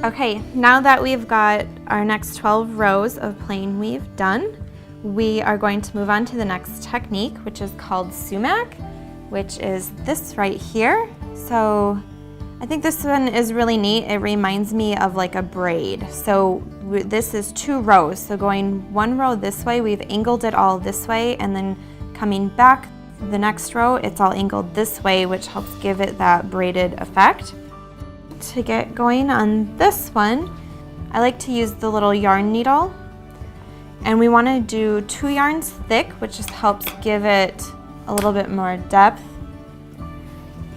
Okay, now that we've got our next 12 rows of plain weave done, we are going to move on to the next technique, which is called Soumak, which is this right here. So I think this one is really neat. It reminds me of like a braid. So this is 2 rows. So going 1 row this way, we've angled it all this way, and then coming back the next row, it's all angled this way, which helps give it that braided effect. To get going on this one, I like to use the little yarn needle, and we want to do 2 yarns thick, which just helps give it a little bit more depth.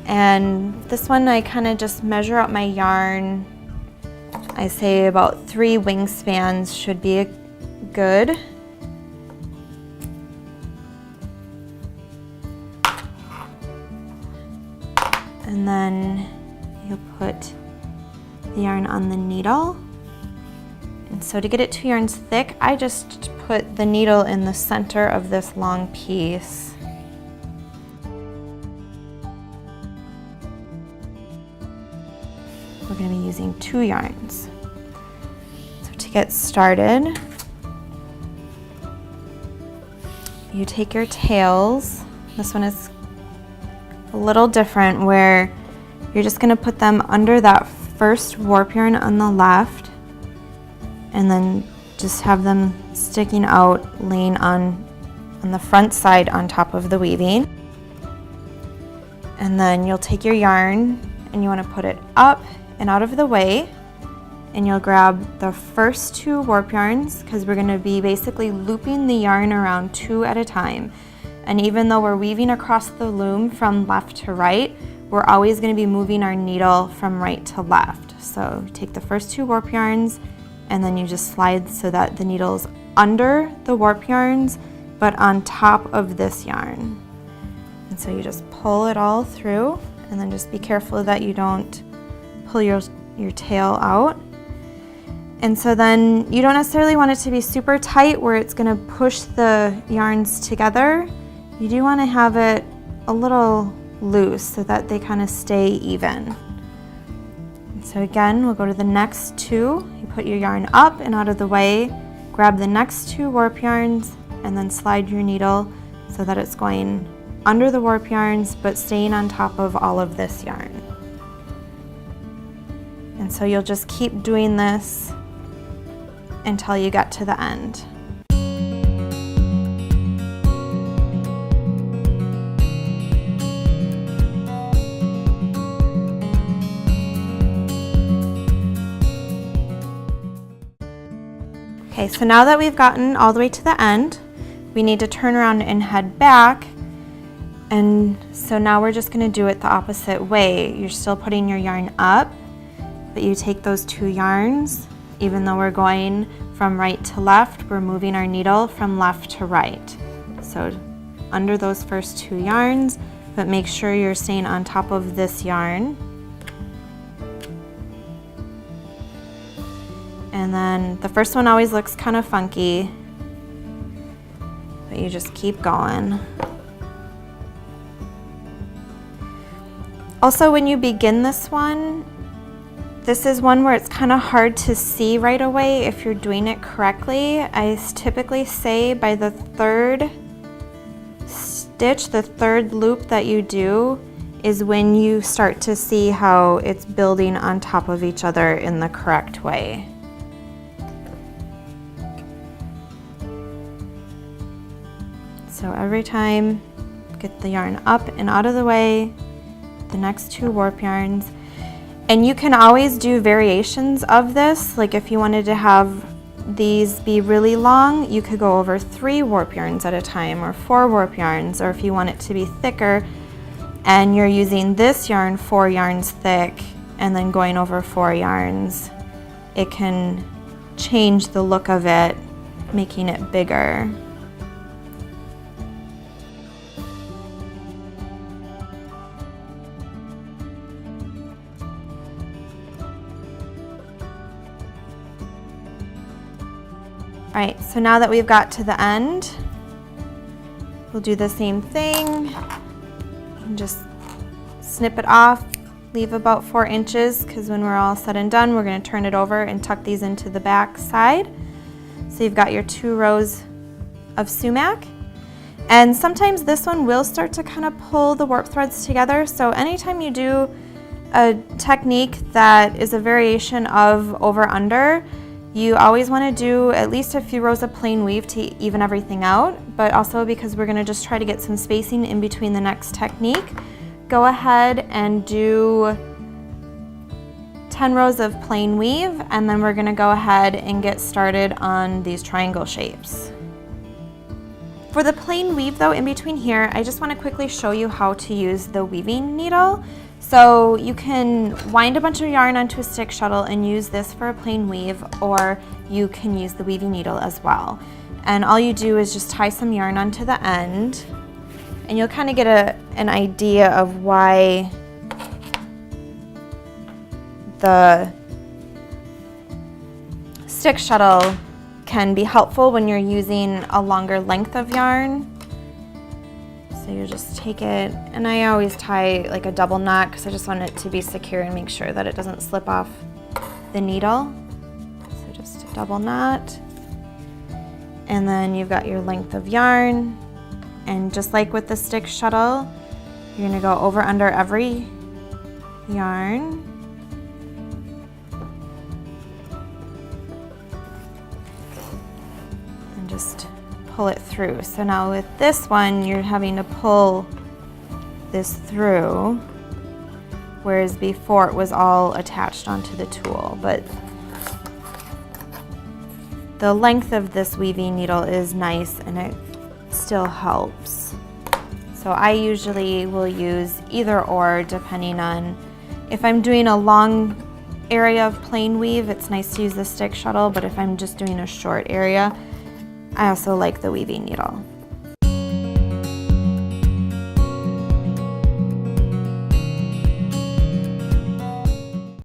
And this one I kind of just measure out my yarn. I say about 3 wingspans should be good. And then you'll put the yarn on the needle. And so to get it 2 yarns thick, I just put the needle in the center of this long piece. We're going to be using 2 yarns. So to get started, you take your tails. This one is a little different, where you're just going to put them under that first warp yarn on the left, and then just have them sticking out, laying on the front side on top of the weaving. And then you'll take your yarn and you want to put it up and out of the way, and you'll grab the first 2 warp yarns, because we're going to be basically looping the yarn around 2 at a time. And even though we're weaving across the loom from left to right, we're always going to be moving our needle from right to left. So you take the first 2 warp yarns, and then you just slide so that the needle's under the warp yarns, but on top of this yarn. And so you just pull it all through, and then just be careful that you don't pull your tail out. And so then you don't necessarily want it to be super tight where it's going to push the yarns together. You do want to have it a little loose so that they kind of stay even. And so again, we'll go to the next 2. You put your yarn up and out of the way, grab the next 2 warp yarns, and then slide your needle so that it's going under the warp yarns but staying on top of all of this yarn. And so you'll just keep doing this until you get to the end. Okay, so now that we've gotten all the way to the end, we need to turn around and head back. And so now we're just going to do it the opposite way. You're still putting your yarn up, but you take those 2 yarns. Even though we're going from right to left, we're moving our needle from left to right. So under those first 2 yarns, but make sure you're staying on top of this yarn. And then the first one always looks kind of funky, but you just keep going. Also, when you begin this one, this is one where it's kind of hard to see right away if you're doing it correctly. I typically say by the 3rd stitch, the 3rd loop that you do, is when you start to see how it's building on top of each other in the correct way. So every time, get the yarn up and out of the way, the next 2 warp yarns. And you can always do variations of this. Like if you wanted to have these be really long, you could go over 3 warp yarns at a time, or 4 warp yarns, or if you want it to be thicker and you're using this yarn 4 yarns thick and then going over 4 yarns, it can change the look of it, making it bigger. All right, so now that we've got to the end, we'll do the same thing and just snip it off, leave about 4 inches because when we're all said and done, we're going to turn it over and tuck these into the back side. So you've got your 2 rows of sumac. And sometimes this one will start to kind of pull the warp threads together. So anytime you do a technique that is a variation of over-under, you always want to do at least a few rows of plain weave to even everything out, but also because we're going to just try to get some spacing in between the next technique, go ahead and do 10 rows of plain weave, and then we're going to go ahead and get started on these triangle shapes. For the plain weave though, in between here, I just want to quickly show you how to use the weaving needle. So you can wind a bunch of yarn onto a stick shuttle and use this for a plain weave, or you can use the weaving needle as well. And all you do is just tie some yarn onto the end, and you'll kind of get an idea of why the stick shuttle can be helpful when you're using a longer length of yarn. So you just take it, and I always tie like a double knot because I just want it to be secure and make sure that it doesn't slip off the needle. So just a double knot, and then you've got your length of yarn, and just like with the stick shuttle, you're going to go over under every yarn. And just pull it through. So now with this one, you're having to pull this through, whereas before it was all attached onto the tool. But the length of this weaving needle is nice and it still helps. So I usually will use either or depending on if I'm doing a long area of plain weave, it's nice to use the stick shuttle, but if I'm just doing a short area, I also like the weaving needle.